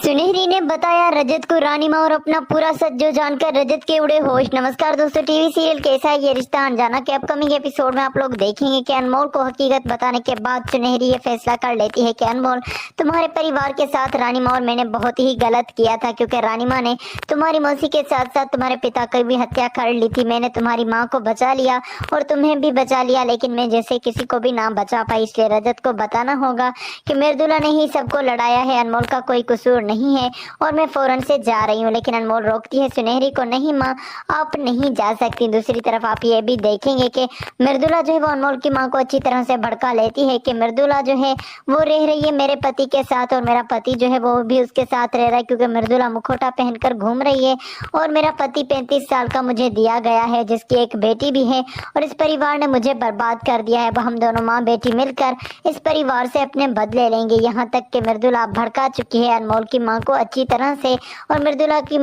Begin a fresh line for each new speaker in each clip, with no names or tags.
सुनहरी ने बताया रजत को रानी माँ और अपना पूरा सच जो जानकर रजत के उड़े होश। नमस्कार दोस्तों, टीवी सीरियल कैसा है ये रिश्ता अनजाना के अपकमिंग एपिसोड में आप लोग देखेंगे कि अनमोल को हकीकत बताने के बाद सुनहरी ये फैसला कर लेती है कि अनमोल, तुम्हारे परिवार के साथ रानी माँ और मैंने बहुत ही गलत किया था, क्योंकि रानी माँ ने तुम्हारी मौसी के साथ साथ तुम्हारे पिता की भी हत्या कर ली थी। मैंने तुम्हारी माँ को बचा लिया और तुम्हें भी बचा लिया, लेकिन मैं जैसे किसी को भी ना बचा पाई, इसलिए रजत को बताना होगा कि मृदुला ने ही सबको लड़ाया है, अनमोल का कोई कसूर नहीं है और मैं फौरन से जा रही हूँ। लेकिन अनमोल रोकती है सुनहरी को, नहीं माँ आप नहीं जा सकती। दूसरी तरफ आप ये भी देखेंगे कि मृदुला जो है वो अनमोल की माँ को अच्छी तरह से भड़का लेती है कि मृदुला जो है वो रह रही है मेरे पति के साथ और मेरा पति जो है वो भी उसके साथ रह रहा है, क्योंकि मृदुला मुखौटा पहनकर घूम रही है और मेरा पति 35 साल का मुझे दिया गया है, जिसकी एक बेटी भी है और इस परिवार ने मुझे बर्बाद कर दिया है। अब हम दोनों माँ बेटी मिलकर इस परिवार से अपने बदले लेंगे। यहाँ तक कि मृदुला भड़का चुकी है अनमोल की माँ को अच्छी तरह से और मृदुला की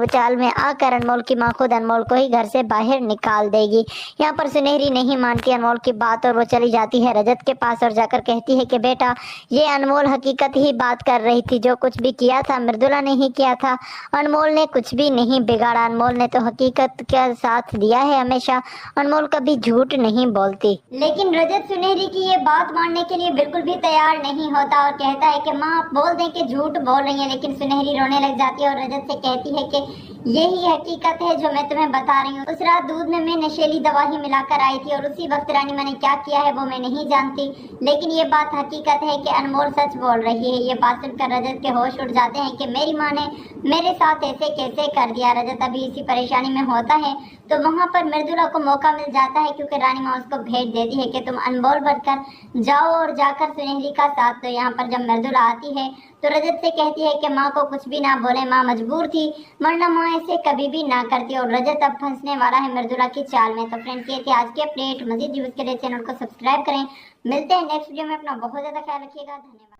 चाल में आकर अनमोल की माँ खुद अनमोल को ही घर से बाहर निकाल देगी। यहाँ पर सुनहरी नहीं मानती अनमोल की बात और वो चली जाती है रजत के पास और जाकर कहती है कि बेटा ये अनमोल हकीकत ही बात कर रही थी, जो कुछ भी किया था मृदुला ने ही किया था, अनमोल ने कुछ भी नहीं बिगाड़ा, अनमोल ने तो हकीकत का साथ दिया है हमेशा, अनमोल कभी झूठ नहीं बोलती। लेकिन रजत सुनहरी की ये बात मानने के लिए बिल्कुल भी तैयार नहीं होता और कहता है कि माँ आप बोल दें कि झूठ बोल रही है। लेकिन सुनहरी रोने लग जाती है और रजत से कहती है कि यही हकीकत है जो मैं तुम्हें बता रही हूँ। उस रात दूध में मैं नशीली दवा ही मिलाकर आई थी और उसी वक्त रानी मैंने क्या किया है वो मैं नहीं जानती, लेकिन ये बात हकीकत है कि अनमोल सच बोल रही है। ये बात सुनकर रजत के होश उड़ जाते हैं कि मेरी माँ ने मेरे साथ ऐसे कैसे कर दिया। रजत अभी इसी परेशानी में होता है तो वहाँ पर मृदुला को मौका मिल जाता है, क्योंकि रानी माँ उसको भेज देती है कि तुम अनमोल बनकर जाओ और जाकर सुनहरी का साथ। तो यहाँ पर जब मृदुला आती है तो रजत से कहती है कि माँ को कुछ भी ना बोले, माँ मजबूर थी वरना माँ ऐसे कभी भी ना करती। और रजत अब फंसने वाला है मृदुला की चाल में। तो फ्रेंड्स ये थी आज की अपडेट। मजीद न्यूज़ के लिए चैनल को सब्सक्राइब करें। मिलते हैं नेक्स्ट वीडियो में। अपना बहुत ज़्यादा ख्याल रखिएगा। धन्यवाद।